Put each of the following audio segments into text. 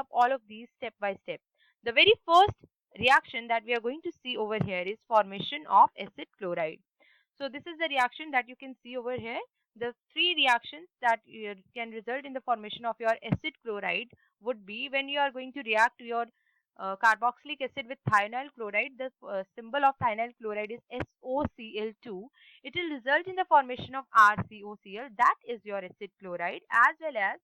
up all of these step by step. The very first reaction that we are going to see over here is formation of acid chloride. So this is the reaction that you can see over here. The three reactions that can result in the formation of your acid chloride would be when you are going to react to your carboxylic acid with thionyl chloride. The symbol of thionyl chloride is SOCl2. It will result in the formation of RCOCl, that is your acid chloride, as well as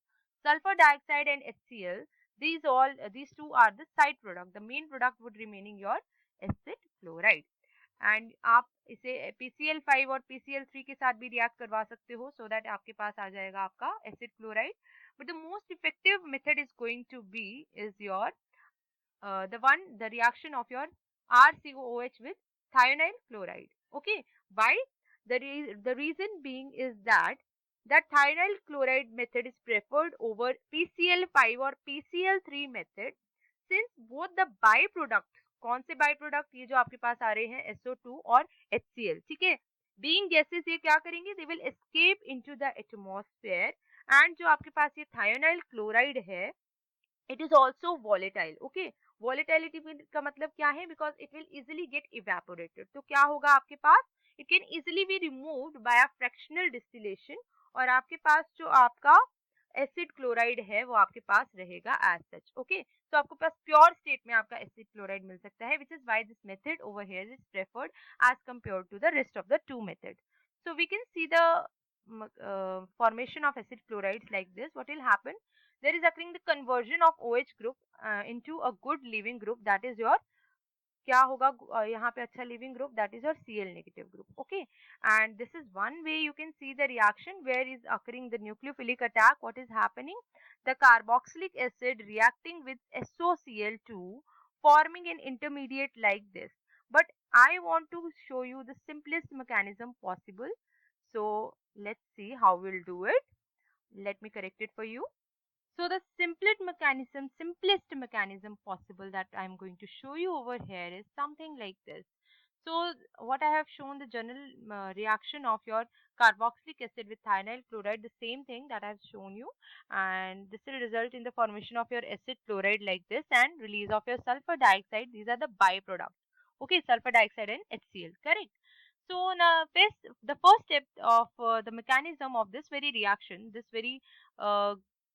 sulfur dioxide and HCl. These two are the side product. The main product would remaining your acid chloride. And आप इसे PCl5 और PCl3 के साथ भी react करवा सकते हो so that आपके पास आ जाएगा आपका acid chloride. But the most effective method is going to be is your the reaction of your RCOOH with thionyl chloride. Okay, why? The reason being is that thionyl chloride method is preferred over PCl5 or PCl3 method, since both the byproducts, कौन से by product, ये जो आपके पास आ रहे हैं SO2 और HCl, ठीक है, बीइंग गैसेस ये क्या करेंगे, they will escape into the atmosphere. And जो आपके पास ये थायोनाइल क्लोराइड है, it is also volatile. Okay, volatility का मतलब क्या है, because it will easily get evaporated. तो क्या होगा आपके पास, it can easily be removed by a fractional distillation, और आपके पास जो आपका एसिड क्लोराइड है वो आपके पास रहेगा एज सच. ओके, तो आपके पास प्योर स्टेट में आपका एसिड क्लोराइड मिल सकता है, which is why this method over here is preferred as compare to the rest of the two method. So we can see the formation of acid chlorides like this. What will happen, there is occurring the conversion of OH group into a good leaving group, that is your क्या होगा यहाँ पे अच्छा leaving group, that is your Cl negative group. Okay, and this is one way you can see the reaction where is occurring the nucleophilic attack. What is happening, the carboxylic acid reacting with SOCl2 forming an intermediate like this. But I want to show you the simplest mechanism possible, so let's see how we'll do it. Let me correct it for you. So the simplest mechanism possible that I am going to show you over here is something like this. So what I have shown, the general reaction of your carboxylic acid with thionyl chloride, the same thing that I have shown you, and this will result in the formation of your acid chloride like this and release of your sulfur dioxide. These are the byproducts. Okay, sulfur dioxide and HCl, correct. So now the first step of the mechanism of this very reaction, this very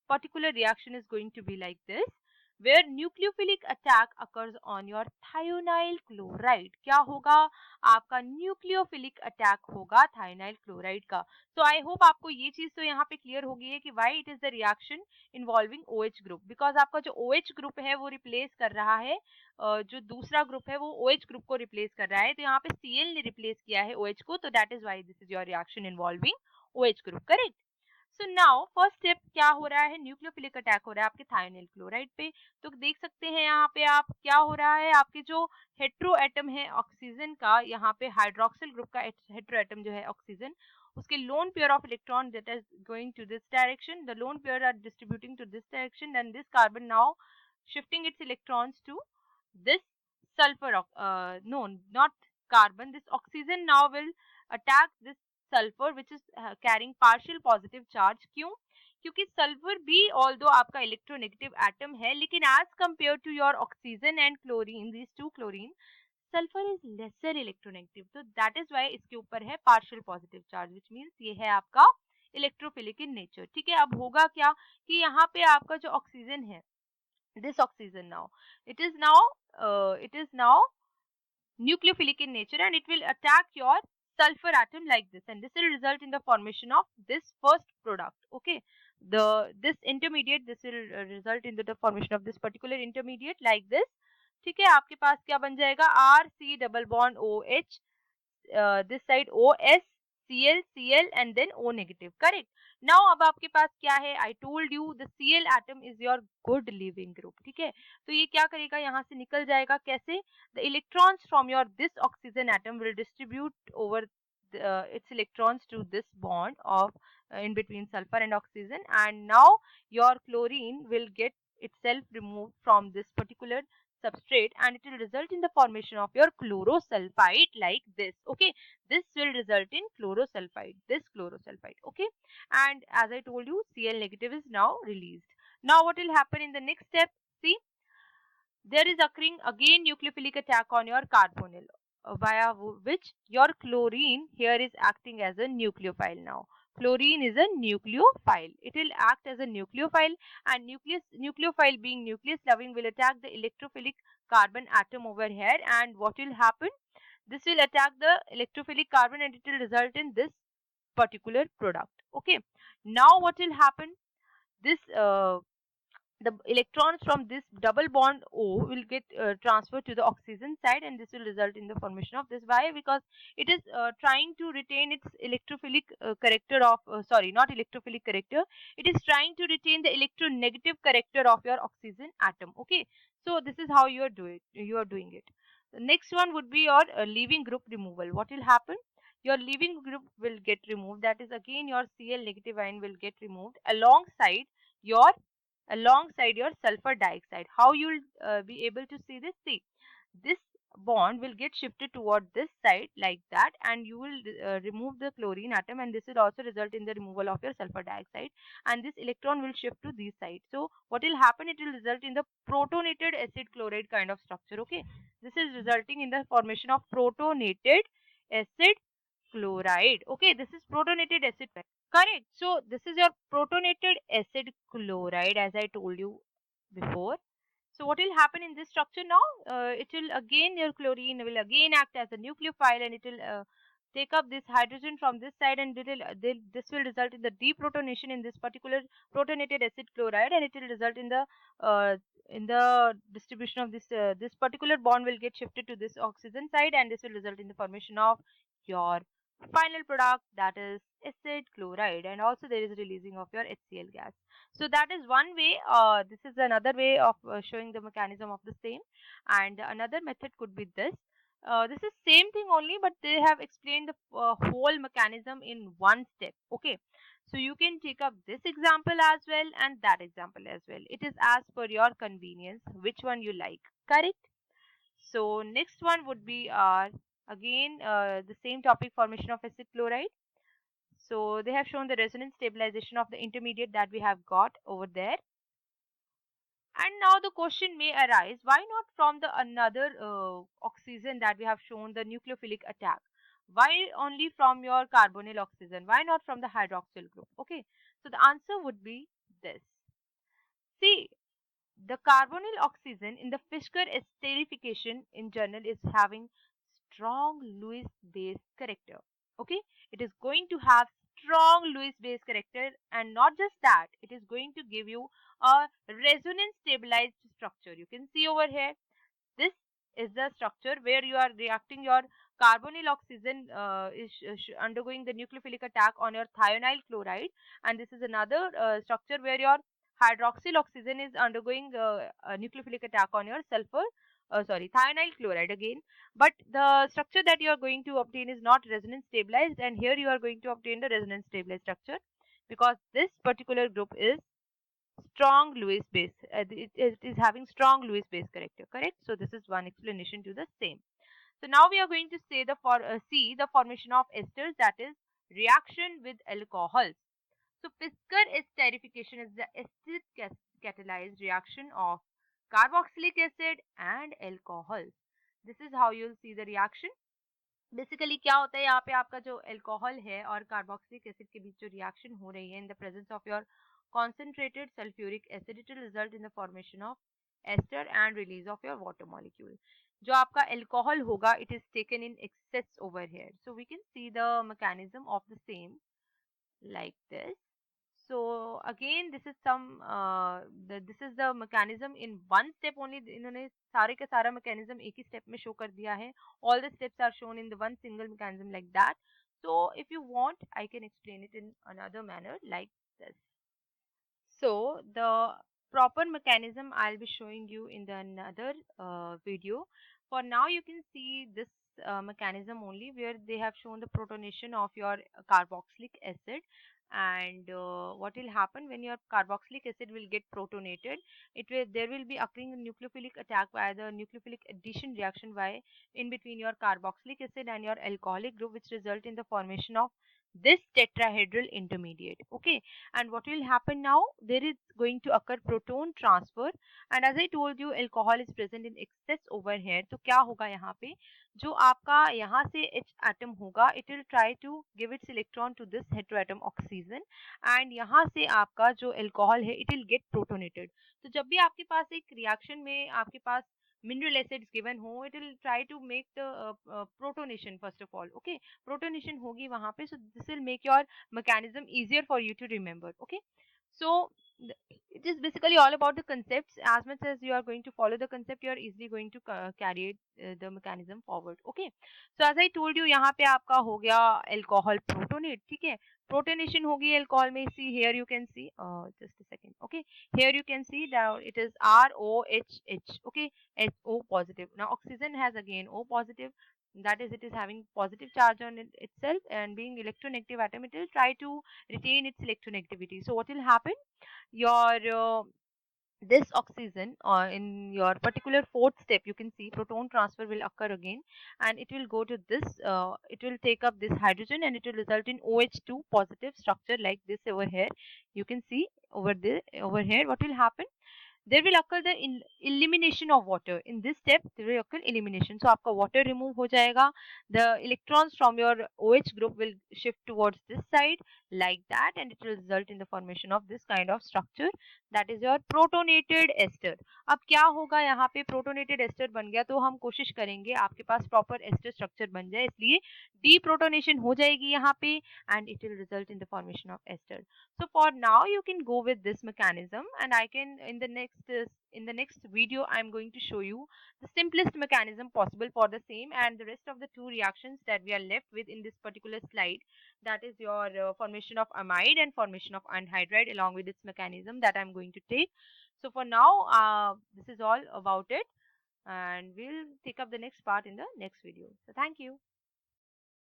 particular reaction is going to be like this, where nucleophilic attack occurs on your thionyl chloride. क्या होगा, आपका nucleophilic attack होगा thionyl chloride का. So I hope आपको ये चीज तो यहाँ पे क्लियर हो गई है कि why it is the reaction involving OH group, because आपका जो OH ग्रुप है वो रिप्लेस कर रहा है जो दूसरा ग्रुप है वो OH ग्रुप को रिप्लेस कर रहा है. तो यहाँ पे Cl ने रिप्लेस किया है OH को, तो that is why this is your reaction involving OH group, correct. So now first step क्या हो रहा है, न्यूक्लियोफिलिक अटैक हो रहा है आपके थायोनाइल क्लोराइड पे. तो देख सकते हैं यहाँ पे आप क्या हो रहा है, आपके जो हेट्रो एटम है ऑक्सीजन का, यहाँ पे हाइड्रोक्सिल ग्रुप का हेट्रो एटम जो है ऑक्सीजन, उसके lone pair of electron that is going to this direction, the lone pair are distributing to this direction, and this carbon now shifting its electrons to this sulfur no, not carbon, this oxygen now will attack this sulphur which is carrying partial positive charge. क्यों, क्योंकि sulphur भी although आपका electronegative atom है, लेकिन as compare to your oxygen and chlorine, these two chlorine, sulphur is lesser electronegative. तो that is why इसके ऊपर है partial positive charge, which means ये है आपका इलेक्ट्रोफिलिक इन नेचर. ठीक है, अब होगा क्या कि यहाँ पे आपका जो ऑक्सीजन है, this oxygen now, it is now nucleophilic in nature, and it will attack your sulfur atom like this, and this will result in the formation of this first product. Okay, this intermediate, this will result in the formation of this particular intermediate like this. ठीक है, आपके पास क्या बन जाएगा, RC double bond OH, this side OS, Cl and then O negative, correct. Now अब आपके पास क्या है, I told you the Cl atom is your good leaving group. ठीक है, तो ये क्या करेगा, यहाँ से निकल जाएगा. कैसे, the electrons from your this oxygen atom will distribute over its electrons to this bond of in between sulfur and oxygen, and now your chlorine will get itself removed from this particular substrate, and it will result in the formation of your chlorosulfide like this. Okay, this will result in chlorosulfide, this chlorosulfide. Okay, and as I told you, Cl negative is now released. Now what will happen in the next step, there is occurring again nucleophilic attack on your carbonyl, via which your chlorine here is acting as a nucleophile now. Chlorine is a nucleophile. It will act as a nucleophile, and nucleophile being nucleus loving will attack the electrophilic carbon atom over here, and what will happen? This will attack the electrophilic carbon and it will result in this particular product. Okay. Now what will happen? This the electrons from this double bond O will get transferred to the oxygen side, and this will result in the formation of this. Why? Because it is trying to retain its electrophilic character of sorry, not electrophilic character, it is trying to retain the electronegative character of your oxygen atom. Okay, so this is how you are doing it. The next one would be your leaving group removal. What will happen? Your leaving group will get removed, that is again your Cl negative ion will get removed your alongside your sulfur dioxide. How you will be able to see this? See, this bond will get shifted toward this side like that, and you will remove the chlorine atom, and this will also result in the removal of your sulfur dioxide, and this electron will shift to this side. So what will happen? It will result in the protonated acid chloride kind of structure. Okay, this is resulting in the formation of protonated acid chloride. Okay, this is protonated acid. Correct. So this is your protonated acid chloride, as I told you before. So what will happen in this structure now? It will again, your chlorine will again act as a nucleophile, and it will take up this hydrogen from this side, and this will result in the deprotonation in this particular protonated acid chloride, and it will result uh, in the distribution of this particular bond will get shifted to this oxygen side, and this will result in the formation of your final product, that is acid chloride, and also there is releasing of your HCl gas. So that is one way. This is another way of showing the mechanism of the same, and another method could be this. This is same thing only, but they have explained the whole mechanism in one step. Okay, so you can take up this example as well and that example as well. It is as per your convenience which one you like. Correct. So next one would be again the same topic, formation of acid chloride. So they have shown the resonance stabilization of the intermediate that we have got over there. And now the question may arise, why not from the another oxygen that we have shown the nucleophilic attack? Why only from your carbonyl oxygen? Why not from the hydroxyl group? Okay, so the answer would be this. See, the carbonyl oxygen in the Fiscal Esterification in journal is having strong Lewis base character. Okay, it is going to have strong Lewis base character, and not just that, it is going to give you a resonance stabilized structure. You can see over here, this is the structure where you are reacting your carbonyl oxygen is undergoing the nucleophilic attack on your thionyl chloride, and this is another structure where your hydroxyl oxygen is undergoing a nucleophilic attack on your thionyl chloride again. But the structure that you are going to obtain is not resonance stabilized, and here you are going to obtain the resonance stabilized structure because this particular group is strong Lewis base. It is having strong Lewis base character. Correct. So this is one explanation to the same. So now we are going to say see the formation of esters, that is reaction with alcohols. So Fiscal esterification is the acid catalyzed reaction of carboxylic acid and alcohols. This is how you will see the reaction. Basically क्या होता है, यहाँ पे आपका जो alcohol है और carboxylic acid के बीच जो रिएक्शन हो रही है in the presence of your concentrated sulfuric acid, it will result in the formation of ester and release of your water molecule. जो आपका alcohol होगा, it is taken in excess over here. So we can see the mechanism of the same like this. So again, this is this is the mechanism in one step only. इन्होंने सारे का सारा mechanism एक ही step में show कर दिया है. All the steps are shown in the one single mechanism like that. So if you want, I can explain it in another manner like this. So the proper mechanism I'll be showing you in the another video. For now, you can see this mechanism only where they have shown the protonation of your carboxylic acid, and what will happen when your carboxylic acid will get protonated, there will be occurring a nucleophilic attack via the nucleophilic addition reaction by in between your carboxylic acid and your alcoholic group, which result in the formation of this tetrahedral intermediate. Okay, and what will happen now, there is going to occur proton transfer, and as I told you alcohol is present in excess over here. तो क्या होगा यहाँ पे, जो आपका यहाँ से H atom होगा, it will try to give its electron to this heteroatom oxygen, and यहाँ से आपका जो alcohol है it will get protonated. तो जब भी आपके पास एक reaction में आपके पास mineral acids given हो, it will try to make the protonation first of all. Okay, protonation होगी वहाँ पे, so this will make your mechanism easier for you to remember. Okay, so it is basically all about the concepts. As much as you are going to follow the concept, you are easily going to carry it, the mechanism forward. Okay, so as I told you, यहाँ पे आपका हो गया alcohol protonate. ठीक है, protonation होगी alcohol में. See here you can see, just a second. Okay, here you can see that it is ROHH. Okay, HO positive. Now oxygen has again O positive, that is it is having positive charge on itself, and being electronegative atom, it will try to retain its electronegativity. So what will happen, your this oxygen in your particular fourth step, you can see proton transfer will occur again, and it will go to this, it will take up this hydrogen, and it will result in OH2 positive structure like this over here. You can see over there, over here what will happen, there will occur the elimination of water. In this step there will occur elimination, so आपका water remove हो जाएगा, the electrons from your OH group will shift towards this side like that, and it will result in the formation of this kind of structure, that is your protonated ester. अब क्या होगा, यहाँ पे protonated ester बन गया, तो हम कोशिश करेंगे आपके पास proper ester structure बन जाए, इसलिए deprotonation हो जाएगी यहाँ पे, and it will result in the formation of ester. So for now you can go with this mechanism, and I can in the next video I'm going to show you the simplest mechanism possible for the same, and the rest of the two reactions that we are left with in this particular slide, that is your formation of amide and formation of anhydride along with its mechanism, that I'm going to take. So for now this is all about it, and we'll take up the next part in the next video. So thank you.